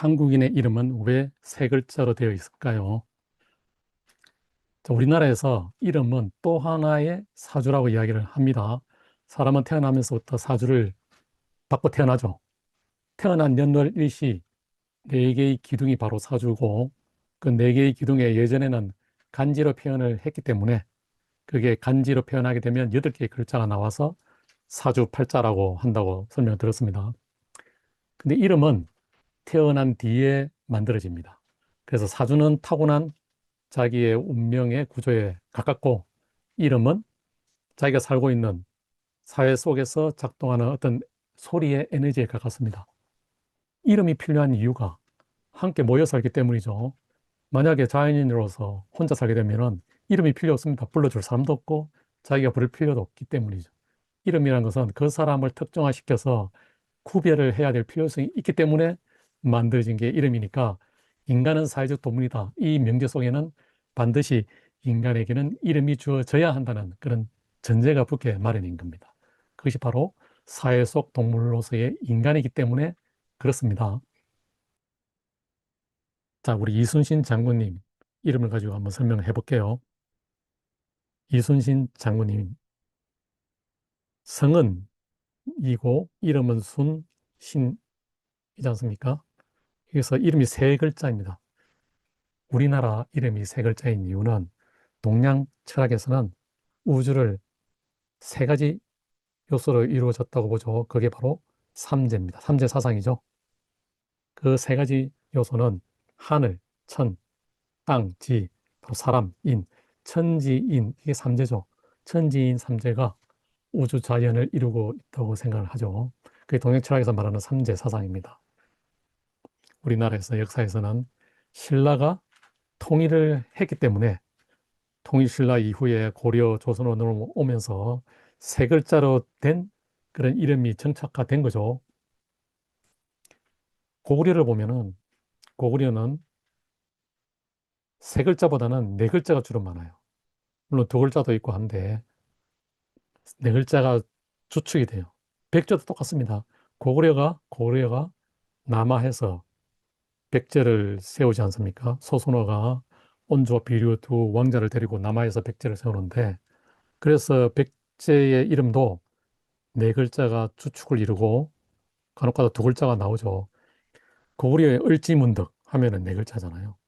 한국인의 이름은 왜 세 글자로 되어 있을까요? 자, 우리나라에서 이름은 또 하나의 사주라고 이야기를 합니다. 사람은 태어나면서부터 사주를 받고 태어나죠. 태어난 연월 일시 네 개의 기둥이 바로 사주고, 그 네 개의 기둥에 예전에는 간지로 표현을 했기 때문에 그게 간지로 표현하게 되면 여덟 개의 글자가 나와서 사주팔자라고 한다고 설명을 들었습니다. 근데 이름은 태어난 뒤에 만들어집니다. 그래서 사주는 타고난 자기의 운명의 구조에 가깝고, 이름은 자기가 살고 있는 사회 속에서 작동하는 어떤 소리의 에너지에 가깝습니다. 이름이 필요한 이유가 함께 모여 살기 때문이죠. 만약에 자연인으로서 혼자 살게 되면은 이름이 필요 없습니다. 불러줄 사람도 없고 자기가 부를 필요도 없기 때문이죠. 이름이라는 것은 그 사람을 특정화시켜서 구별을 해야 될 필요성이 있기 때문에 만들어진 게 이름이니까, 인간은 사회적 동물이다, 이 명제 속에는 반드시 인간에게는 이름이 주어져야 한다는 그런 전제가 붙게 마련인 겁니다. 그것이 바로 사회 속 동물로서의 인간이기 때문에 그렇습니다. 자, 우리 이순신 장군님 이름을 가지고 한번 설명을 해볼게요. 이순신 장군님, 성은 이고 이름은 순신이지 않습니까? 그래서 이름이 세 글자입니다. 우리나라 이름이 세 글자인 이유는 동양 철학에서는 우주를 세 가지 요소로 이루어졌다고 보죠. 그게 바로 삼재입니다. 삼재 사상이죠. 그 세 가지 요소는 하늘, 천, 땅, 지, 또 사람, 인, 천지인, 이게 삼재죠. 천지인 삼재가 우주 자연을 이루고 있다고 생각을 하죠. 그게 동양 철학에서 말하는 삼재 사상입니다. 우리나라에서 역사에서는 신라가 통일을 했기 때문에 통일신라 이후에 고려, 조선으로 넘어오면서 세 글자로 된 그런 이름이 정착화된 거죠. 고구려를 보면은, 고구려는 세 글자보다는 네 글자가 주로 많아요. 물론 두 글자도 있고 한데 네 글자가 주축이 돼요. 백제도 똑같습니다. 고구려가 남하해서 백제를 세우지 않습니까? 소순호가 온주와 비류 두 왕자를 데리고 남하해서 백제를 세우는데, 그래서 백제의 이름도 네 글자가 주축을 이루고 간혹가다 두 글자가 나오죠. 고구려의 을지문덕 하면은 네 글자잖아요.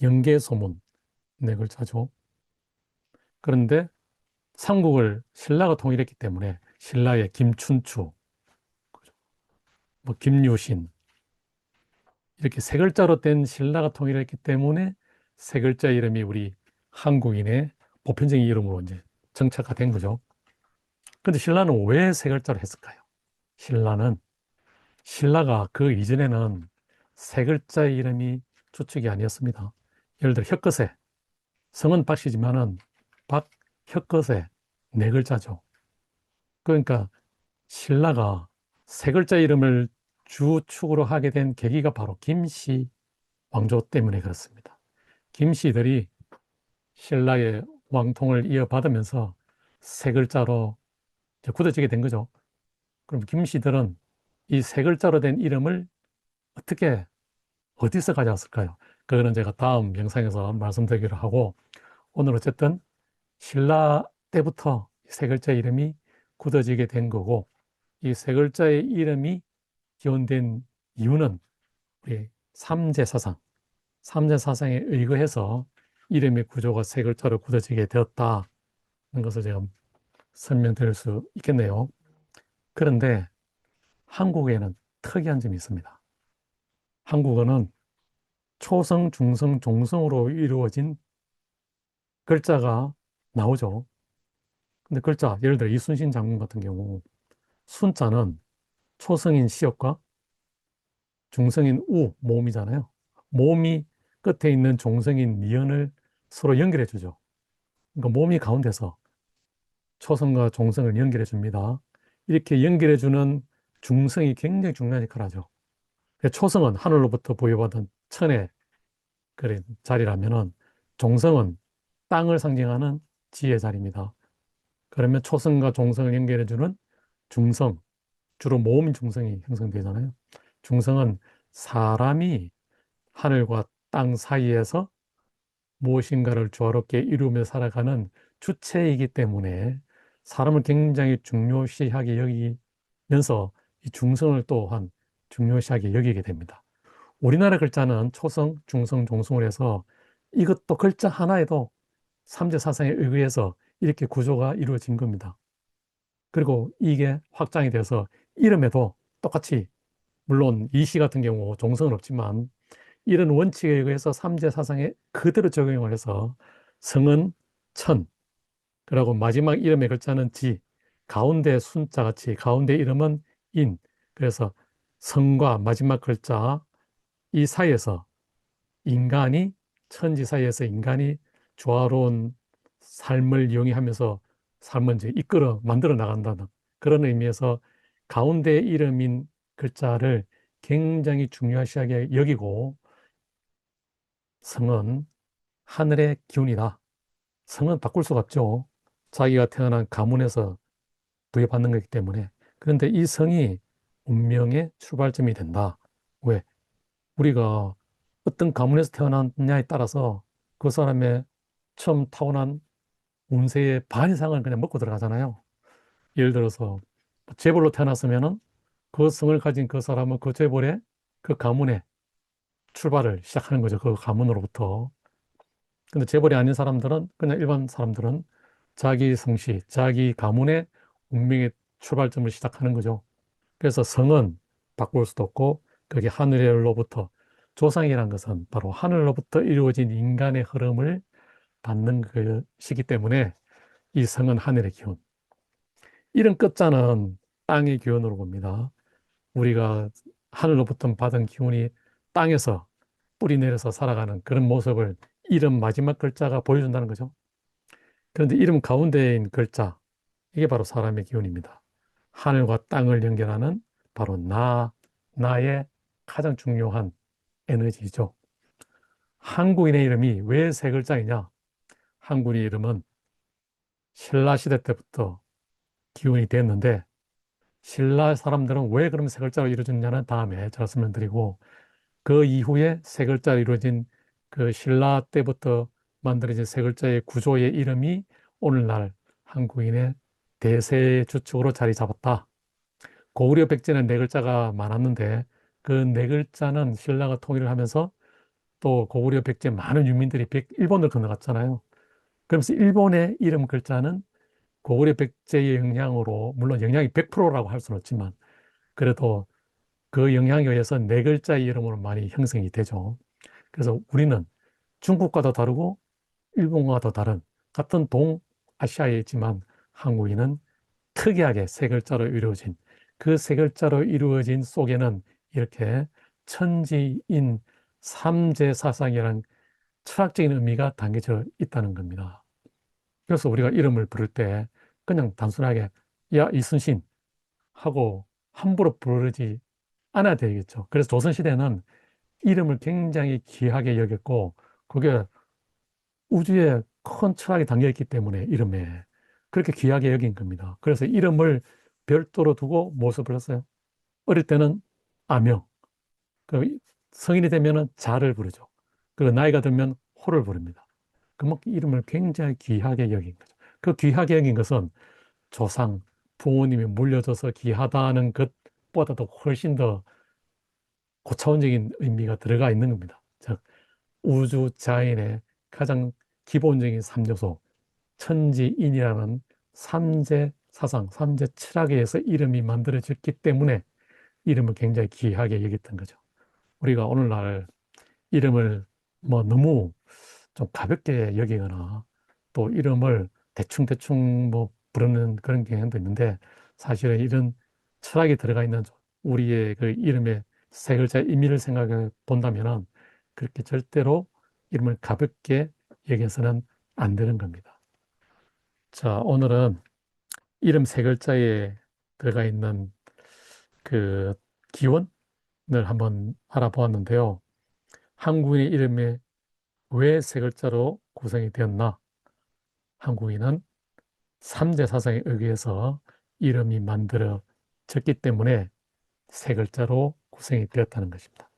영계소문 네 글자죠. 그런데 삼국을 신라가 통일했기 때문에 신라의 김춘추, 뭐 김유신, 이렇게 세 글자로 된 신라가 통일했기 때문에 세 글자 이름이 우리 한국인의 보편적인 이름으로 이제 정착화 된 거죠. 근데 신라는 왜 세 글자로 했을까요? 신라는 신라가 그 이전에는 세 글자 이름이 주축이 아니었습니다. 예를 들어 혁거세, 성은 박씨지만은 박혁거세 네 글자죠. 그러니까 신라가 세 글자 이름을 주축으로 하게 된 계기가 바로 김씨 왕조 때문에 그렇습니다. 김씨들이 신라의 왕통을 이어받으면서 세 글자로 굳어지게 된 거죠. 그럼 김씨들은 이 세 글자로 된 이름을 어떻게, 어디서 가져왔을까요? 그거는 제가 다음 영상에서 말씀드리기로 하고, 오늘 어쨌든 신라 때부터 세 글자 이름이 굳어지게 된 거고, 이 세 글자의 이름이 기원된 이유는 우리 삼재사상, 삼재사상에 의거해서 이름의 구조가 세 글자로 굳어지게 되었다는 것을 제가 설명드릴 수 있겠네요. 그런데 한국에는 특이한 점이 있습니다. 한국어는 초성, 중성, 종성으로 이루어진 글자가 나오죠. 근데 글자, 예를 들어 이순신 장군 같은 경우 순자는 초성인 시역과 중성인 우, 모음이잖아요. 모음이 끝에 있는 종성인 니은을 서로 연결해 주죠. 그러니까 모음이 가운데서 초성과 종성을 연결해 줍니다. 이렇게 연결해 주는 중성이 굉장히 중요한 역할을 하죠. 초성은 하늘로부터 부여받은 천의 그런 자리라면은, 종성은 땅을 상징하는 지의 자리입니다. 그러면 초성과 종성을 연결해 주는 중성, 주로 모음인 중성이 형성되잖아요. 중성은 사람이 하늘과 땅 사이에서 무엇인가를 조화롭게 이루며 살아가는 주체이기 때문에 사람을 굉장히 중요시하게 여기면서 이 중성을 또한 중요시하게 여기게 됩니다. 우리나라 글자는 초성, 중성, 종성을 해서 이것도 글자 하나에도 삼재사상에 의해서 이렇게 구조가 이루어진 겁니다. 그리고 이게 확장이 돼서 이름에도 똑같이, 물론 이시 같은 경우 종성은 없지만 이런 원칙에 의해서 삼재사상에 그대로 적용을 해서 성은 천, 그리고 마지막 이름의 글자는 지, 가운데 순자 같이 가운데 이름은 인. 그래서 성과 마지막 글자 이 사이에서 인간이, 천지 사이에서 인간이 조화로운 삶을 영위하면서 삶을 이제 이끌어 만들어 나간다는 그런 의미에서 가운데 이름인 글자를 굉장히 중요시하게 여기고, 성은 하늘의 기운이다. 성은 바꿀 수가 없죠. 자기가 태어난 가문에서 부여받는 거기 때문에. 그런데 이 성이 운명의 출발점이 된다. 왜? 우리가 어떤 가문에서 태어났냐에 따라서 그 사람의 처음 타고난 운세의 반 이상을 그냥 먹고 들어가잖아요. 예를 들어서 재벌로 태어났으면은 그 성을 가진 그 사람은 그 재벌의 그 가문의 출발을 시작하는 거죠. 그 가문으로부터. 근데 재벌이 아닌 사람들은, 그냥 일반 사람들은 자기 성씨, 자기 가문의 운명의 출발점을 시작하는 거죠. 그래서 성은 바꿀 수도 없고, 그게 하늘로부터, 조상이란 것은 바로 하늘로부터 이루어진 인간의 흐름을 받는 것이기 때문에 이 성은 하늘의 기운. 이런 끝자는 땅의 기운으로 봅니다. 우리가 하늘로부터 받은 기운이 땅에서 뿌리 내려서 살아가는 그런 모습을 이름 마지막 글자가 보여준다는 거죠. 그런데 이름 가운데인 글자, 이게 바로 사람의 기운입니다. 하늘과 땅을 연결하는 바로 나의 가장 중요한 에너지죠. 한국인의 이름이 왜 세 글자이냐? 한국인의 이름은 신라 시대 때부터 기운이 됐는데, 신라 사람들은 왜 그럼 세 글자로 이루어졌냐는 다음에 제가 설명드리고, 그 이후에 세 글자로 이루어진 그 신라 때부터 만들어진 세 글자의 구조의 이름이 오늘날 한국인의 대세의 주축으로 자리 잡았다. 고구려 백제는 네 글자가 많았는데 그 네 글자는 신라가 통일을 하면서 또 고구려 백제 많은 유민들이 일본을 건너갔잖아요. 그러면서 일본의 이름 글자는 고구려 백제의 영향으로, 물론 영향이 100%라고 할 수는 없지만 그래도 그 영향에 의해서 네 글자의 이름으로 많이 형성이 되죠. 그래서 우리는 중국과도 다르고 일본과도 다른 같은 동아시아에 있지만 한국인은 특이하게 세 글자로 이루어진, 그 세 글자로 이루어진 속에는 이렇게 천지인 삼재사상이라는 철학적인 의미가 담겨져 있다는 겁니다. 그래서 우리가 이름을 부를 때 그냥 단순하게 야, 이순신 하고 함부로 부르지 않아야 되겠죠. 그래서 조선시대는 이름을 굉장히 귀하게 여겼고, 그게 우주에 큰 철학이 담겨 있기 때문에 이름에 그렇게 귀하게 여긴 겁니다. 그래서 이름을 별도로 두고 모습을 했어요. 어릴 때는 아명, 그 성인이 되면은 자를 부르죠. 그리고 나이가 들면 호를 부릅니다. 그만큼 이름을 굉장히 귀하게 여긴 거죠. 그 귀하게 여긴 것은 조상, 부모님이 물려줘서 귀하다는 것보다도 훨씬 더 고차원적인 의미가 들어가 있는 겁니다. 즉, 우주 자연의 가장 기본적인 삼요소, 천지인이라는 삼재 사상, 삼재 철학에 의해서 이름이 만들어졌기 때문에 이름을 굉장히 귀하게 여겼던 거죠. 우리가 오늘날 이름을 뭐 너무 좀 가볍게 여기거나 또 이름을 대충대충 뭐 부르는 그런 경향도 있는데, 사실은 이런 철학이 들어가 있는 우리의 그 이름의 세 글자 의미를 생각해 본다면은 그렇게 절대로 이름을 가볍게 여겨서는 안 되는 겁니다. 자, 오늘은 이름 세 글자에 들어가 있는 그 기원을 한번 알아보았는데요. 한국인의 이름이 왜 세 글자로 구성이 되었나? 한국인은 삼재 사상에 의해서 이름이 만들어졌기 때문에 세 글자로 구성이 되었다는 것입니다.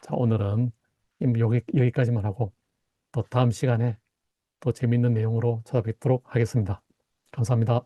자, 오늘은 여기까지만 하고 또 다음 시간에 또 재밌는 내용으로 찾아뵙도록 하겠습니다. 감사합니다.